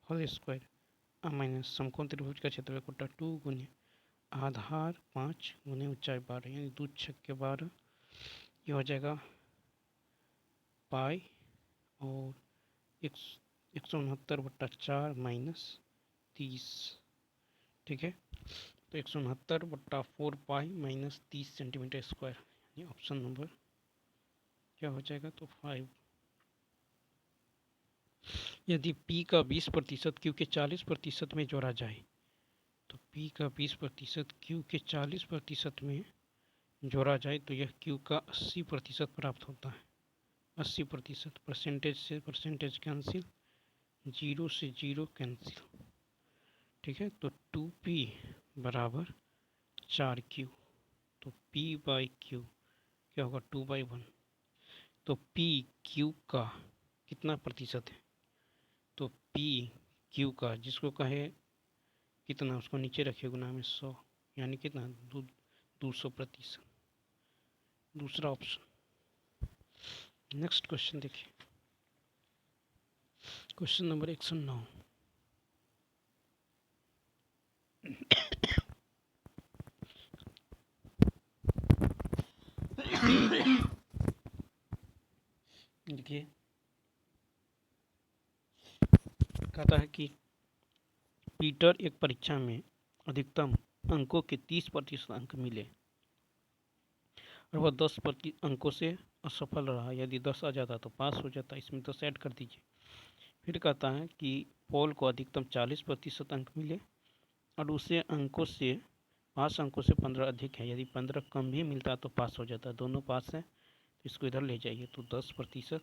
होल स्क्वायर माइनस समकोण त्रिभुज का क्षेत्रफल 2 गुने आधार 5 गुने ऊंचाई 12, यानी 2 छक्के 12, ये हो जाएगा पाई और 169/4 माइनस 30, ठीक है। तो 169/4 पाई माइनस 30 सेंटीमीटर स्क्वायर, यानी ऑप्शन नंबर क्या हो जाएगा, तो 5। यदि P का 20% Q के 40% में जोड़ा जाए, तो P का 20% Q के 40% में जोड़ा जाए तो यह Q का 80% प्राप्त होता है। 80%, परसेंटेज से परसेंटेज कैंसिल, 0 से 0 कैंसिल, ठीक है। तो 2P बराबर 4Q, तो P बाई Q क्या होगा 2/1। तो P Q का कितना प्रतिशत है, तो P Q का जिसको कहे कितना, उसको नीचे रखिए गुना में 100, यानी कितना 200%, दूसरा ऑप्शन। नेक्स्ट क्वेश्चन देखिए, क्वेश्चन नंबर 109। देखिए कहता है कि पीटर एक परीक्षा में अधिकतम अंकों के 30% अंक मिले और वह 10 अंकों से असफल रहा। यदि 10 आ जाता तो पास हो जाता, इसमें 10 ऐड कर दीजिए। फिर कहता है कि पॉल को अधिकतम 40% अंक मिले और उसे अंकों से 5 अंकों से 15 अधिक है। यदि 15 कम भी मिलता तो पास हो जाता, दोनों पास है तो इसको इधर ले जाइए। तो 10%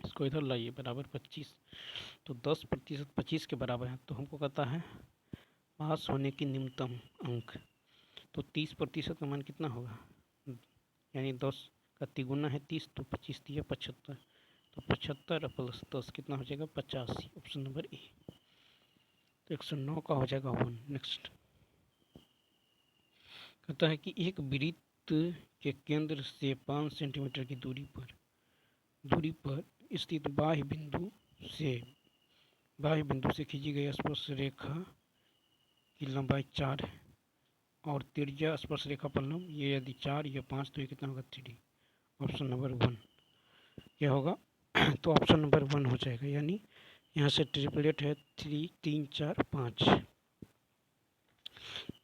इसको इधर लाइए बराबर 25, तो 10% 25 के बराबर है। तो हमको कहता है पास होने की न्यूनतम अंक, तो 30% का मान कितना होगा, यानी 10 का तिगुना है 30, तो 25 दिया 75, तो 75 प्लस 10 कितना हो जाएगा 85, ऑप्शन नंबर ए। तो 109 का हो जाएगा 1। नेक्स्ट कहता है कि एक वृत्त के केंद्र से 5 सेंटीमीटर की दूरी पर स्थित बाह्य बिंदु से खींची गई स्पर्श रेखा की लंबाई 4 है और त्रिज्या स्पर्श रेखा पर लंब, ये यदि 4 या 5 तो ये कितना होगा 3, ऑप्शन नंबर 1 क्या होगा। तो ऑप्शन नंबर 1 हो जाएगा, यानी यहाँ से ट्रिपलेट है 3 3 4 5,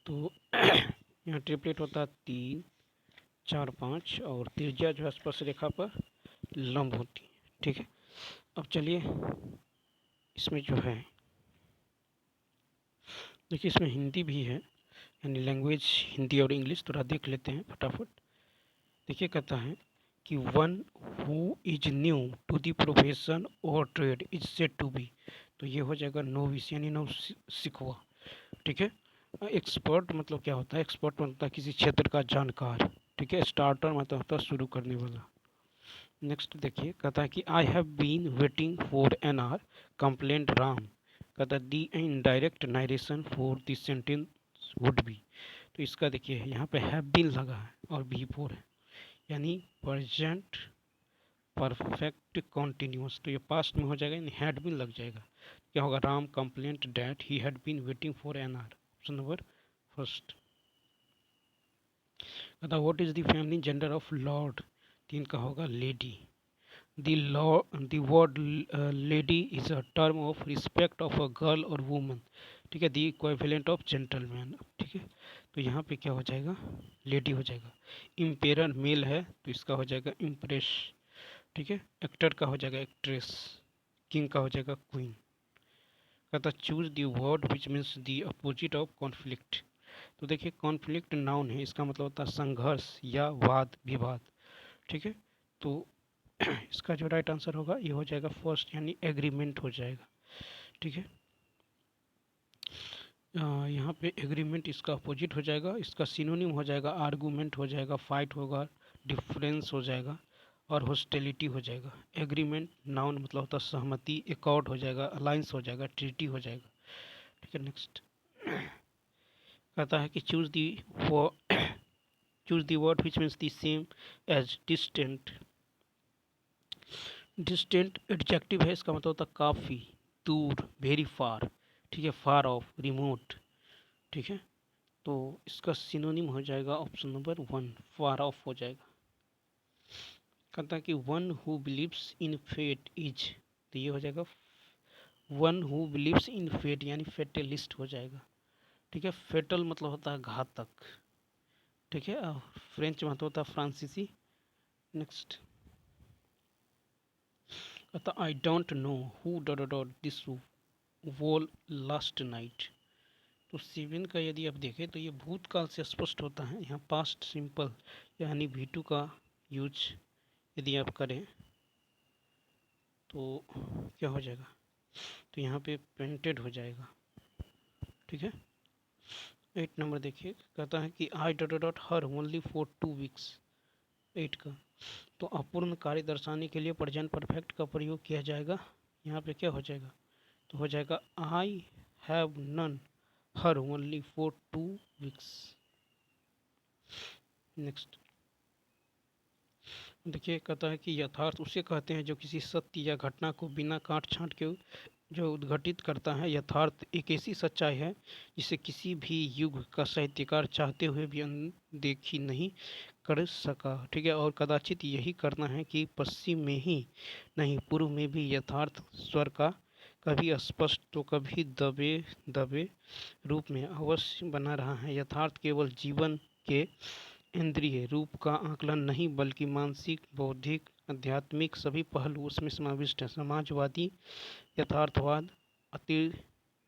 तो यहाँ ट्रिपलेट होता है 3 4 5 और त्रिज्या जो है स्पर्श रेखा पर लंब होती है, ठीक है। अब चलिए इसमें जो है देखिए इसमें हिंदी भी है, यानी लैंग्वेज हिंदी और इंग्लिश थोड़ा देख लेते हैं फटाफट। देखिए कहता है कि one who is new to the profession और trade is said to be, तो ये हो जाएगा नोविस, यानी नव सिखवा, ठीक है। एक्सपर्ट मतलब क्या होता है, एक्सपर्ट मतलब किसी क्षेत्र का जानकार, ठीक है। स्टार्टर मतलब होता है शुरू करने वाला, नेक्स्ट देखिए, कहता है कि I have been waiting for an hour complained Ram. कहता है the indirect narration for this sentence would be. तो इसका देखिए यहाँ पे हैव बीन लगा है और बी फोर है, यानी प्रेजेंट परफेक्ट कॉन्टिन्यूस। तो ये पास्ट में हो जाएगा, यानी हैड बीन लग जाएगा। क्या होगा, Ram complained that he had been waiting for an hour. Option number first. कहता what is the feminine gender of lord. तीन का होगा lady. The law, the word lady is a term of respect of a girl or woman। ठीक है, the equivalent of gentleman। ठीक है, तो यहाँ पे क्या हो जाएगा, लेडी हो जाएगा। इम्पेरर मेल है तो इसका हो जाएगा इम्प्रेस। ठीक है, एक्टर का हो जाएगा एक्ट्रेस। किंग का हो जाएगा क्वीन। कहता choose the word which means the opposite of conflict. तो देखिए कॉन्फ्लिक्ट नाउन है, इसका मतलब होता है संघर्ष या वाद विवाद। ठीक है, तो इसका जो राइट आंसर होगा ये हो जाएगा फर्स्ट, यानी एग्रीमेंट हो जाएगा। ठीक है, यहाँ पे एग्रीमेंट इसका अपोजिट हो जाएगा, इसका सिनोनिम हो जाएगा आर्गूमेंट हो जाएगा, फाइट होगा, डिफरेंस हो जाएगा और हॉस्टिलिटी हो जाएगा। एग्रीमेंट नाउन मतलब होता है सहमति, एकॉर्ड हो जाएगा, अलायंस हो जाएगा, ट्रीटी हो जाएगा। ठीक है, नेक्स्ट कहता है कि choose the word which means the same as distant. Distant adjective है, इसका मतलब होता है काफ़ी दूर, वेरी फार। ठीक है, फार ऑफ, रिमोट। ठीक है, तो इसका सिनोनिम हो जाएगा option number one, far off हो जाएगा। कहता है कि one who believes in fate is. तो ये हो जाएगा one who believes in fate, यानी फेटलिस्ट हो जाएगा। ठीक है, फेटल मतलब होता है घातक। ठीक है, फ्रेंच में होता है फ्रांसीसी। नेक्स्ट कहता I don't know who dot dot this wall last night. तो सेवन का यदि आप देखें तो ये भूतकाल से स्पष्ट होता है। यहाँ पास्ट सिंपल यानी V2 का यूज यदि आप करें तो क्या हो जाएगा, तो यहाँ पे पेंटेड हो जाएगा। ठीक है, 8 नंबर देखिए, कहता है कि I dot dot her only for 2 weeks. 8 का, तो अपूर्ण कार्य दर्शाने के लिए प्रेजेंट परफेक्ट का प्रयोग किया जाएगा। यहाँ पे क्या हो जाएगा, तो हो जाएगा I have known her only for 2 weeks. Next देखिए, कहता है कि यथार्थ उसे कहते हैं जो किसी सत्य या घटना को बिना काट छांट के जो उद्घटित करता है। यथार्थ एक ऐसी सच्चाई है जिसे किसी भी युग का साहित्यकार चाहते हुए भी अनदेखी नहीं कर सका। ठीक है, और कदाचित यही करना है कि पश्चिम में ही नहीं पूर्व में भी यथार्थ स्वर का कभी स्पष्ट तो कभी दबे दबे रूप में अवश्य बना रहा है। यथार्थ केवल जीवन के इंद्रिय रूप का आकलन नहीं बल्कि मानसिक, बौद्धिक, आध्यात्मिक सभी पहलू उसमें समाविष्ट है। समाजवादी, यथार्थवाद, अति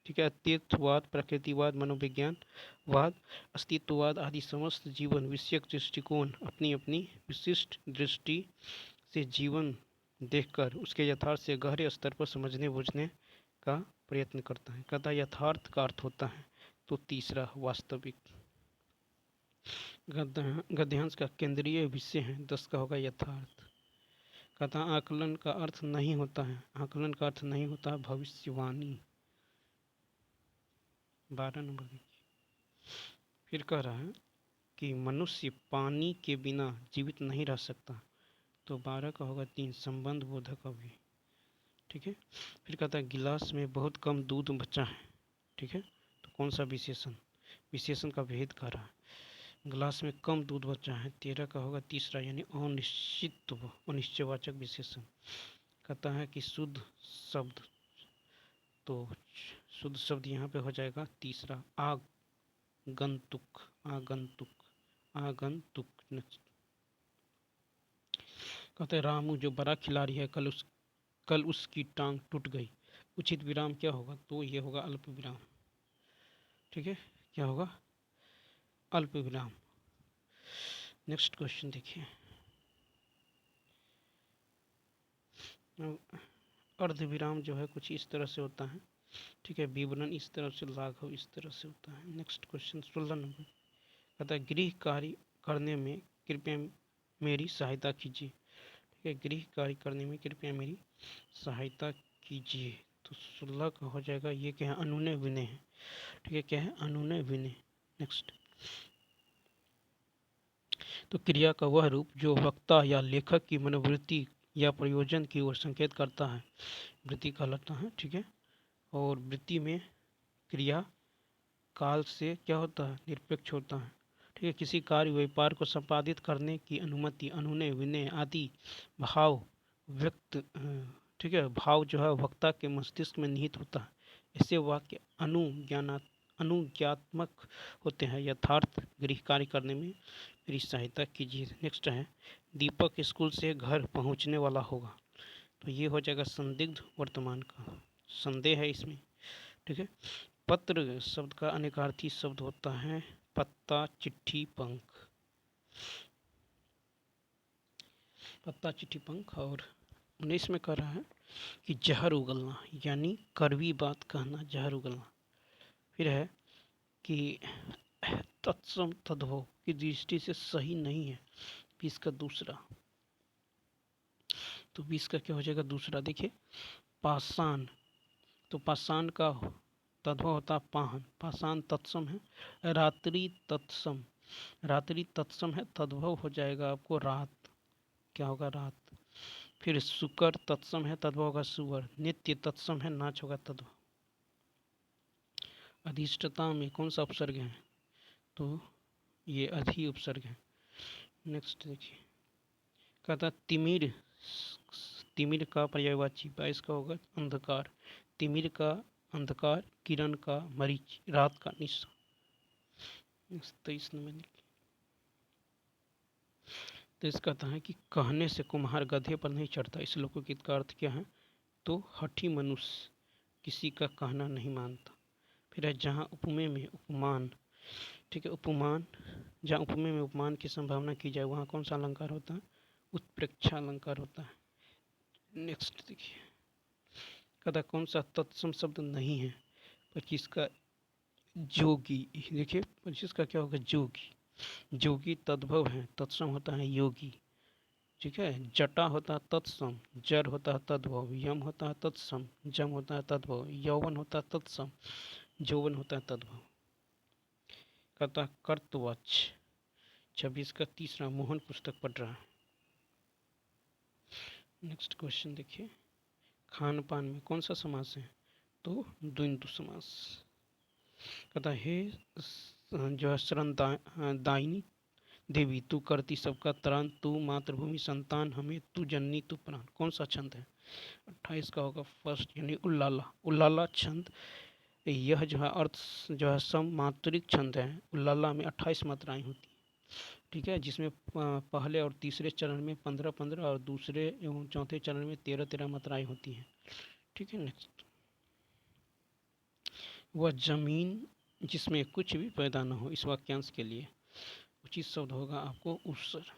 ठीक है, अतीतवाद, प्रकृतिवाद, मनोविज्ञानवाद, अस्तित्ववाद आदि समस्त जीवन विषयक दृष्टिकोण अपनी अपनी विशिष्ट दृष्टि से जीवन देखकर उसके यथार्थ से गहरे स्तर पर समझने बूझने का प्रयत्न करता है। कहता यथार्थ का अर्थ होता है, तो तीसरा वास्तविक। गद्यांश का केंद्रीय विषय है, 10 का होगा यथार्थ। कहता आकलन का अर्थ नहीं होता है, आकलन का अर्थ नहीं होता भविष्यवाणी। 12 नंबर देखिए, फिर कह रहा है कि मनुष्य पानी के बिना जीवित नहीं रह सकता। तो 12 का होगा 3, संबंध बोधक अवयव। ठीक है, फिर कहता है गिलास में बहुत कम दूध बचा है। ठीक है, तो कौन सा विशेषण, विशेषण का भेद कर रहा है। गिलास में कम दूध बचा है, 13 का होगा तीसरा, यानी अनिश्चित अनिश्चयवाचक विशेषण। कहता है कि शुद्ध शब्द, तो शुद्ध शब्द यहाँ पे हो जाएगा तीसरा, आगंतुक। आगंतुक, आगंतुक। कहते हैं रामू जो बड़ा खिलाड़ी है कल उसकी टांग टूट गई। उचित विराम क्या होगा, तो ये होगा अल्प विराम। ठीक है, क्या होगा, अल्प विराम। नेक्स्ट क्वेश्चन देखिए, अर्धविराम जो है कुछ इस तरह से होता है। ठीक है, विवरण इस तरह से, लाघव इस तरह से होता है। नेक्स्ट क्वेश्चन 16 नंबर, कहता है गृह कार्य करने में कृपया मेरी सहायता कीजिए। ठीक है, गृह कार्य करने में कृपया मेरी सहायता कीजिए। तो 16 का हो जाएगा, ये क्या है, अनुनय विनय है। ठीक है, क्या है, अनुनय विनय। नेक्स्ट, तो क्रिया का वह रूप जो वक्ता या लेखक की मनोवृत्ति या प्रयोजन की ओर संकेत करता है, वृत्ति कहलाता है। ठीक है, और वृत्ति में क्रिया काल से क्या होता है, निरपेक्ष होता है। ठीक है, किसी कार्य व्यापार को संपादित करने की अनुमति, अनुनय विनय आदि भाव व्यक्त ठीक है, भाव जो है वक्ता के मस्तिष्क में निहित होता है। ऐसे वाक्य अनुज्ञात्मक होते हैं। यथार्थ गृह कार्य करने में मेरी सहायता कीजिए। नेक्स्ट है, दीपक स्कूल से घर पहुंचने वाला होगा। तो ये हो जाएगा संदिग्ध वर्तमान का, संदेह है इसमें। ठीक है, पत्र शब्द का अनेकार्थी शब्द होता है पत्ता, चिट्ठी, पंख। पत्ता, चिट्ठी, पंख। और 19 में कह रहा है कि जहर उगलना, यानी कड़वी बात कहना, जहर उगलना। फिर है कि तत्सम तद्भव की दृष्टि से सही नहीं है। 20 का दूसरा, तो 20 का क्या हो जाएगा दूसरा, देखिए पाषाण। तो पाषाण का तद्भव होता है पाहन, पाषाण तत्सम है। रात्रि तत्सम, रात्रि तत्सम है, तद्भव हो जाएगा आपको रात, क्या होगा, रात। फिर शुकर तत्सम है, तद्भव होगा सुअर। नित्य तत्सम है, नाच होगा तद्भव। अधिष्ठता में कौन सा उपसर्ग है, तो ये अधि उपसर्ग है। नेक्स्ट देखिए, कहता तिमिर, तिमिर का पर्यायवाची 22 का होगा अंधकार। तिमिर का अंधकार, किरण का मरीच, रात का निशा। 23 नंबर, तो इस कहता है कि कहने से कुम्हार गधे पर नहीं चढ़ता। इस लोकगीत का अर्थ क्या है, तो हठी मनुष्य किसी का कहना नहीं मानता। फिर है जहाँ उपमेय में उपमान। ठीक है, उपमान, जहाँ उपमेय में उपमान की संभावना की जाए वहाँ कौन सा अलंकार होता है, उत्प्रेक्षा अलंकार होता है। नेक्स्ट देखिए, कहता कौन सा तत्सम शब्द नहीं है, 25 का जोगी। देखिए 25 का क्या होगा, जोगी। जोगी तद्भव है, तत्सम होता है योगी। ठीक है, जटा होता है तत्सम, जर होता है तद्भव, यम होता है तत्सम, जम होता है तद्भव, यौवन होता है तत्सम, जौवन होता है तद्भव। कहता कर्तवच। 26 का तीसरा, मोहन पुस्तक पढ़ रहा है। नेक्स्ट क्वेश्चन देखिए, खान पान में कौन सा समास है, तो द्वंद्व समास। कहता हे जो है शरण दायिनी देवी, तू करती सबका त्राण, तू मातृभूमि संतान हमें, तू जननी तू प्राण। कौन सा छंद है, 28 का होगा फर्स्ट, यानी उल्लाला। उल्लाला छंद, यह जो है अर्थ जो है सम मात्रिक छंद है। उल्लाला में 28 मात्राएं होती हैं। ठीक है, जिसमें पहले और तीसरे चरण में 15-15 और दूसरे एवं चौथे चरण में 13-13 मात्राएं होती हैं। ठीक है, नेक्स्ट, वह जमीन जिसमें कुछ भी पैदा न हो, इस वाक्यांश के लिए उचित शब्द होगा आपको उसर।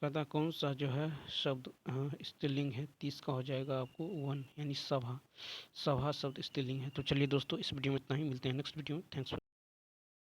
कहता कौन सा जो है शब्द स्त्रीलिंग है, 30 का हो जाएगा आपको वन, यानी सभा। सभा शब्द स्त्रीलिंग है। तो चलिए दोस्तों, इस वीडियो में इतना ही, मिलते हैं नेक्स्ट वीडियो में। थैंक्स।